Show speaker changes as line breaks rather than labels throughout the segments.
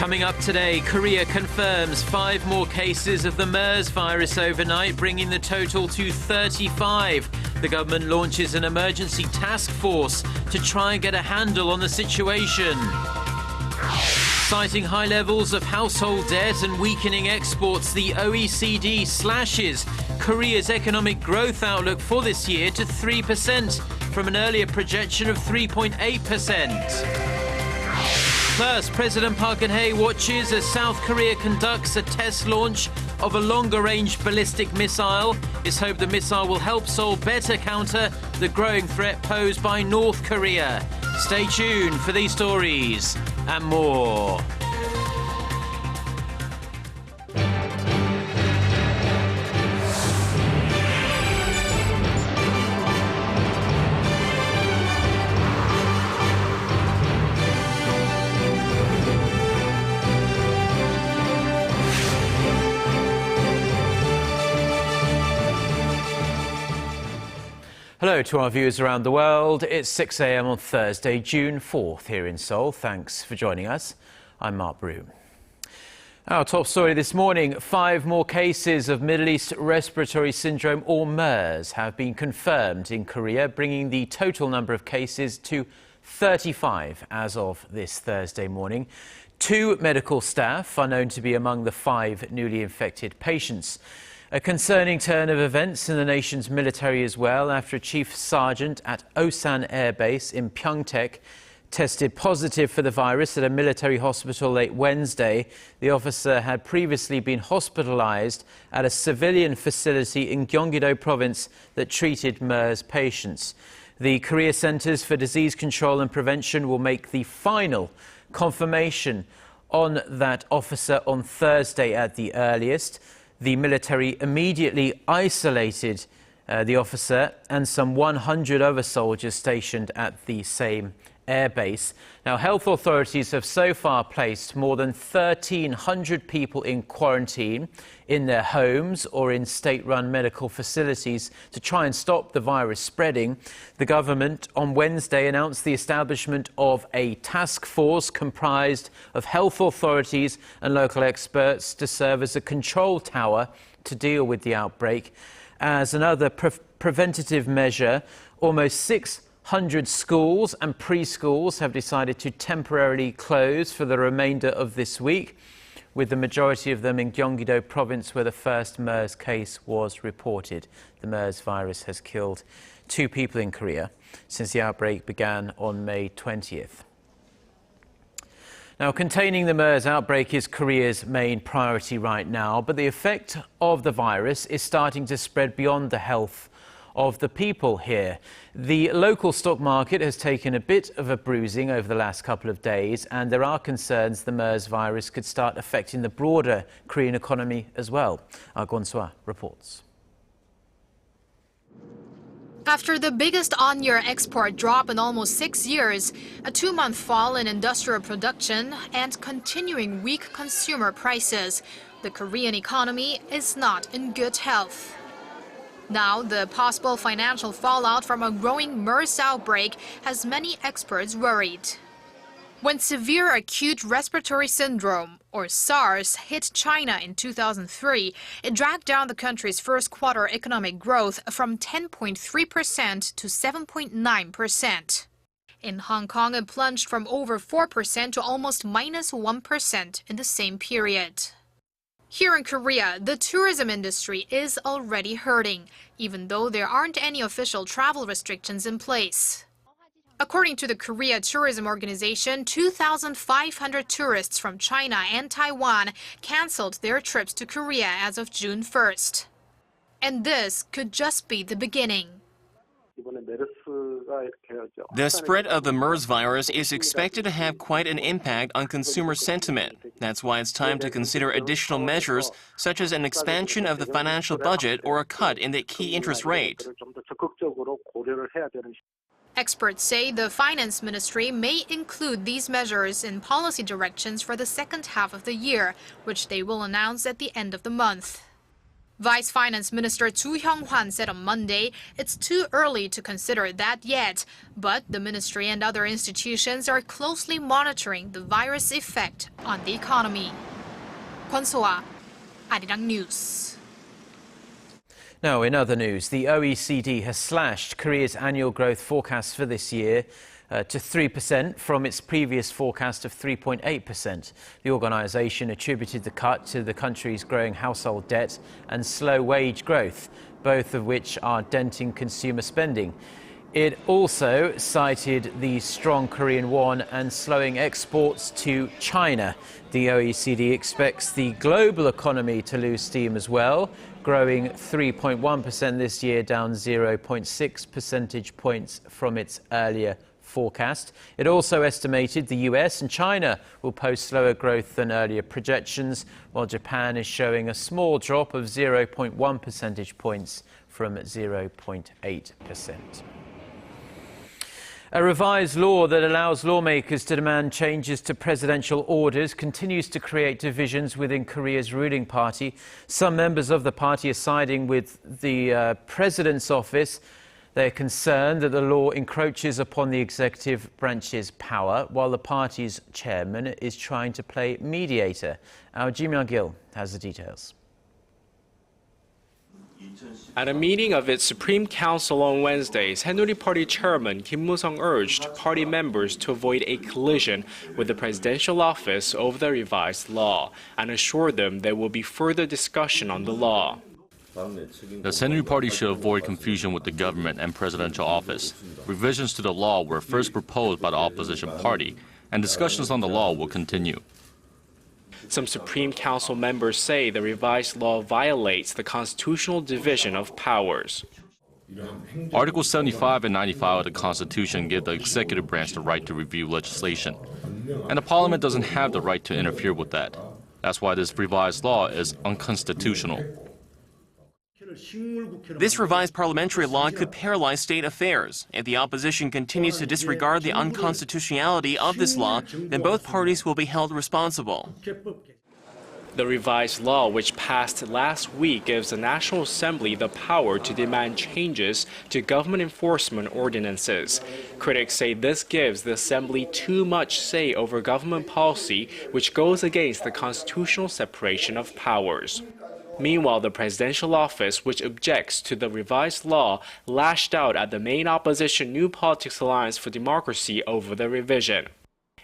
Coming up today, Korea confirms 5 more cases of the MERS virus overnight, bringing the total to 35. The government launches an emergency task force to try and get a handle on the situation. Citing high levels of household debt and weakening exports, the OECD slashes Korea's economic growth outlook for this year to 3% from an earlier projection of 3.8%. Plus, President Park Geun-hye watches as South Korea conducts a test launch of a longer-range ballistic missile. It's hoped the missile will help Seoul better counter the growing threat posed by North Korea. Stay tuned for these stories and more. Hello to our viewers around the world. It's 6 a.m. on Thursday, June 4th here in Seoul. Thanks for joining us. I'm Mark Broome. Our top story this morning, 5 more cases of Middle East Respiratory Syndrome or MERS have been confirmed in Korea, bringing the total number of cases to 35 as of this Thursday morning. 2 medical staff are known to be among the 5 newly infected patients. A concerning turn of events in the nation's military as well, after a chief sergeant at Osan Air Base in Pyeongtaek tested positive for the virus at a military hospital late Wednesday. The officer had previously been hospitalized at a civilian facility in Gyeonggi-do province that treated MERS patients. The Korea Centers for Disease Control and Prevention will make the final confirmation on that officer on Thursday at the earliest. The military immediately isolated the officer and some 100 other soldiers stationed at the same airbase. Now, health authorities have so far placed more than 1,300 people in quarantine in their homes or in state-run medical facilities to try and stop the virus spreading. The government on Wednesday announced the establishment of a task force comprised of health authorities and local experts to serve as a control tower to deal with the outbreak. As another preventative measure, almost 600 schools and preschools have decided to temporarily close for the remainder of this week, with the majority of them in Gyeonggi-do province where the first MERS case was reported. The MERS virus has killed 2 people in Korea since the outbreak began on May 20th. Now, containing the MERS outbreak is Korea's main priority right now, but the effect of the virus is starting to spread beyond the health of the people here. The local stock market has taken a bit of a bruising over the last couple of days, and there are concerns the MERS virus could start affecting the broader Korean economy as well. Park Geun-hye reports.
After the biggest on-year export drop in almost 6 years, a 2-month fall in industrial production, and continuing weak consumer prices, the Korean economy is not in good health. Now, the possible financial fallout from a growing MERS outbreak has many experts worried. When severe acute respiratory syndrome, or SARS, hit China in 2003, it dragged down the country's first quarter economic growth from 10.3% to 7.9%. In Hong Kong, it plunged from over 4% to almost minus 1% in the same period. Here in Korea, the tourism industry is already hurting, even though there aren't any official travel restrictions in place. According to the Korea Tourism Organization, 2,500 tourists from China and Taiwan canceled their trips to Korea as of June 1st. And this could just be the beginning.
The spread of the MERS virus is expected to have quite an impact on consumer sentiment. That's why it's time to consider additional measures, such as an expansion of the financial budget or a cut in the key interest rate.
Experts say the finance ministry may include these measures in policy directions for the second half of the year, which they will announce at the end of the month. Vice Finance Minister Chu Hyung-hwan said on Monday it's too early to consider that yet, but the ministry and other institutions are closely monitoring the virus effect on the economy. Kwon So-ah, Arirang News.
Now, in other news, the OECD has slashed Korea's annual growth forecast for this year to 3% from its previous forecast of 3.8%. The organisation attributed the cut to the country's growing household debt and slow wage growth, both of which are denting consumer spending. It also cited the strong Korean won and slowing exports to China. The OECD expects the global economy to lose steam as well, growing 3.1% this year, down 0.6 percentage points from its earlier forecast. It also estimated the US and China will post slower growth than earlier projections, while Japan is showing a small drop of 0.1 percentage points from 0.8%. A revised law that allows lawmakers to demand changes to presidential orders continues to create divisions within Korea's ruling party. Some members of the party are siding with the president's office. They're concerned that the law encroaches upon the executive branch's power, while the party's chairman is trying to play mediator. Our Ji Myung-gil has the details.
At a meeting of its Supreme Council on Wednesday, Saenuri Party Chairman Kim Moo-sung urged party members to avoid a collision with the presidential office over the revised law and assured them there will be further discussion on the law.
The Saenuri Party should avoid confusion with the government and presidential office. Revisions to the law were first proposed by the opposition party, and discussions on the law will continue.
Some Supreme Council members say the revised law violates the constitutional division of powers.
Articles 75 and 95 of the Constitution give the executive branch the right to review legislation, and the parliament doesn't have the right to interfere with that. That's why this revised law is unconstitutional.
This revised parliamentary law could paralyze state affairs. If the opposition continues to disregard the unconstitutionality of this law, then both parties will be held responsible.
The revised law, which passed last week, gives the National Assembly the power to demand changes to government enforcement ordinances. Critics say this gives the Assembly too much say over government policy, which goes against the constitutional separation of powers. Meanwhile, the presidential office, which objects to the revised law, lashed out at the main opposition New Politics Alliance for Democracy over the revision.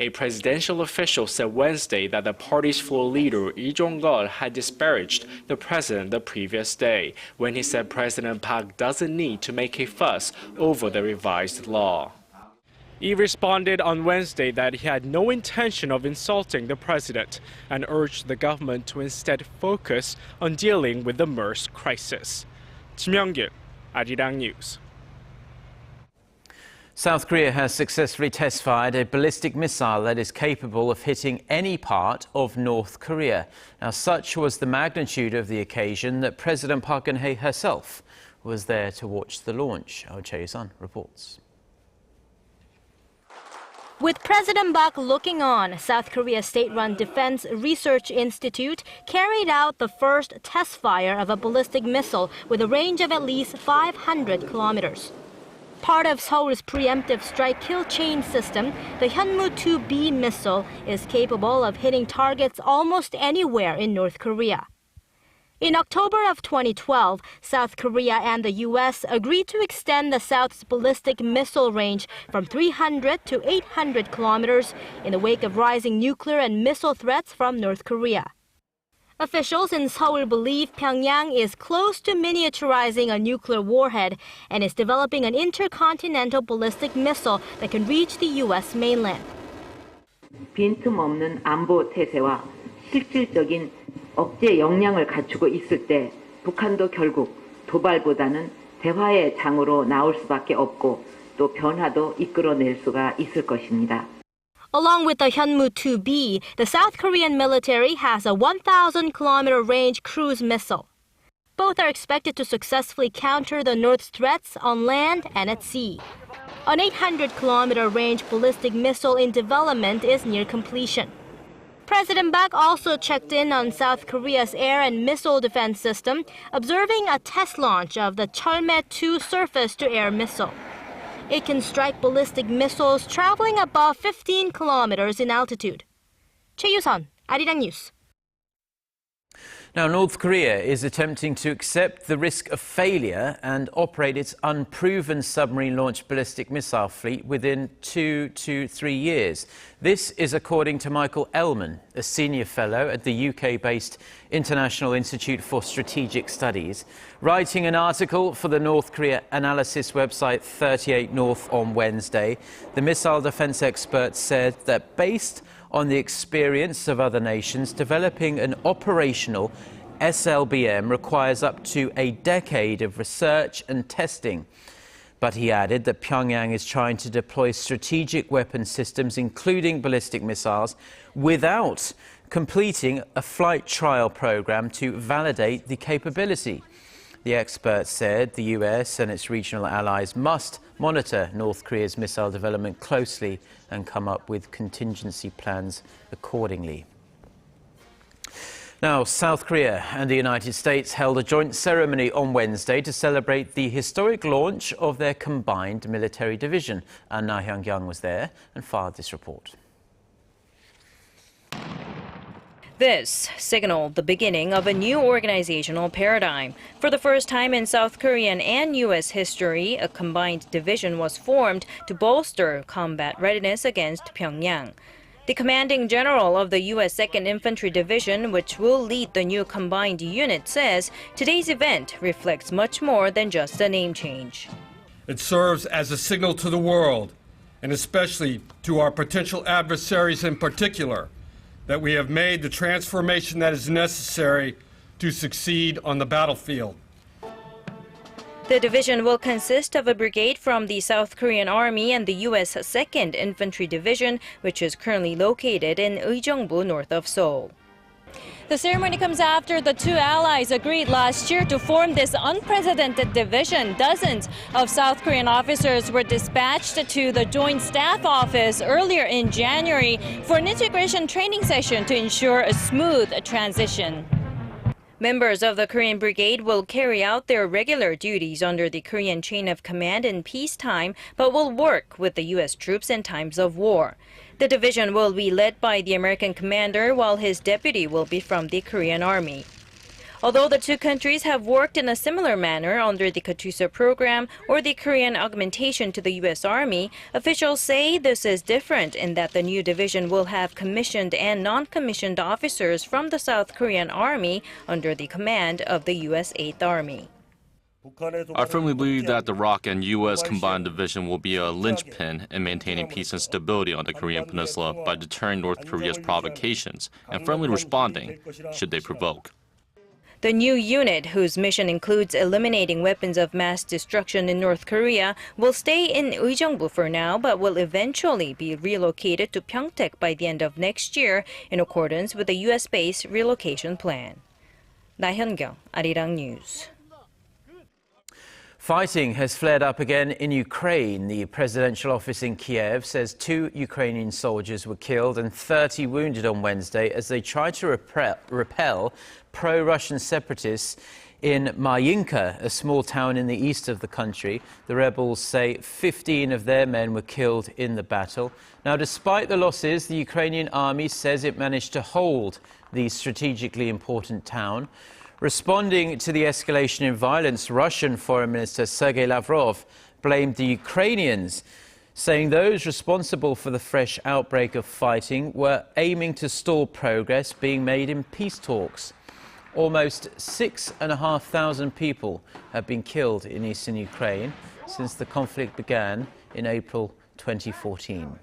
A presidential official said Wednesday that the party's floor leader Lee Jong-geol had disparaged the president the previous day, when he said President Park doesn't need to make a fuss over the revised law. Lee responded on Wednesday that he had no intention of insulting the president and urged the government to instead focus on dealing with the MERS crisis. Ji Myung-gil, Arirang News.
South Korea has successfully test-fired a ballistic missile that is capable of hitting any part of North Korea. Now, such was the magnitude of the occasion that President Park Geun-hye herself was there to watch the launch. Our Chae-sun reports.
With President Park looking on, South Korea's state-run Defense Research Institute carried out the first test fire of a ballistic missile with a range of at least 500 kilometers. Part of Seoul's preemptive strike-kill chain system, the Hyunmoo-2B missile is capable of hitting targets almost anywhere in North Korea. In October of 2012, South Korea and the U.S. agreed to extend the South's ballistic missile range from 300 to 800 kilometers in the wake of rising nuclear and missile threats from North Korea. Officials in Seoul believe Pyongyang is close to miniaturizing a nuclear warhead and is developing an intercontinental ballistic missile that can reach the U.S. mainland.
빈틈없는 안보 태세와 실질적인 억제 역량을 갖추고 있을 때 북한도 결국 도발보다는 대화의 장으로 나올 수밖에 없고 또 변화도 이끌어낼 수가 있을 것입니다.
Along with the Hyunmoo-2B, the South Korean military has a 1,000-kilometer range cruise missile. Both are expected to successfully counter the North's threats on land and at sea. An 800-kilometer range ballistic missile in development is near completion. President Park also checked in on South Korea's air and missile defense system, observing a test launch of the Cheolmae-2 surface-to-air missile. It can strike ballistic missiles traveling above 15 kilometers in altitude. 최유선, Arirang News.
Now, North Korea is attempting to accept the risk of failure and operate its unproven submarine-launched ballistic missile fleet within 2 to 3 years. This is according to Michael Ellman, a senior fellow at the UK-based International Institute for Strategic Studies, writing an article for the North Korea analysis website 38 North on Wednesday. The missile defense expert said that based on the experience of other nations, developing an operational SLBM requires up to a decade of research and testing. But he added that Pyongyang is trying to deploy strategic weapon systems, including ballistic missiles, without completing a flight trial program to validate the capability. The expert said the US and its regional allies must monitor North Korea's missile development closely and come up with contingency plans accordingly. Now, South Korea and the United States held a joint ceremony on Wednesday to celebrate the historic launch of their combined military division. And Na Hyung-kyung was there and filed this report.
This signaled the beginning of a new organizational paradigm. For the first time in South Korean and U.S. history, a combined division was formed to bolster combat readiness against Pyongyang. The commanding general of the U.S. 2nd Infantry Division, which will lead the new combined unit, says today's event reflects much more than just a name change.
It serves as a signal to the world, and especially to our potential adversaries in particular, that we have made the transformation that is necessary to succeed on the battlefield.
The division will consist of a brigade from the South Korean Army and the U.S. 2nd Infantry Division, which is currently located in Uijeongbu, north of Seoul. The ceremony comes after the two allies agreed last year to form this unprecedented division. Dozens of South Korean officers were dispatched to the Joint Staff Office earlier in January for an integration training session to ensure a smooth transition. Members of the Korean Brigade will carry out their regular duties under the Korean chain of command in peacetime, but will work with the U.S. troops in times of war. The division will be led by the American commander, while his deputy will be from the Korean Army. Although the two countries have worked in a similar manner under the Katyusha program or the Korean augmentation to the U.S. Army, officials say this is different in that the new division will have commissioned and non-commissioned officers from the South Korean Army under the command of the U.S. 8th Army.
I firmly believe that the ROK and U.S. combined division will be a linchpin in maintaining peace and stability on the Korean peninsula by deterring North Korea's provocations and firmly responding should they provoke.
The new unit, whose mission includes eliminating weapons of mass destruction in North Korea, will stay in Uijeongbu for now, but will eventually be relocated to Pyeongtaek by the end of next year in accordance with the U.S.-based relocation plan. Na Hyun-kyung, Arirang News.
Fighting has flared up again in Ukraine. The presidential office in Kiev says 2 Ukrainian soldiers were killed and 30 wounded on Wednesday as they tried to repel pro-Russian separatists in Marinka, a small town in the east of the country. The rebels say 15 of their men were killed in the battle. Now, despite the losses, the Ukrainian army says it managed to hold the strategically important town. Responding to the escalation in violence, Russian Foreign Minister Sergei Lavrov blamed the Ukrainians, saying those responsible for the fresh outbreak of fighting were aiming to stall progress being made in peace talks. Almost 6,500 people have been killed in eastern Ukraine since the conflict began in April 2014.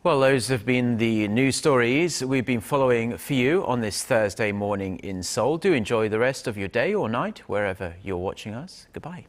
Well, those have been the news stories we've been following for you on this Thursday morning in Seoul. Do enjoy the rest of your day or night, wherever you're watching us. Goodbye.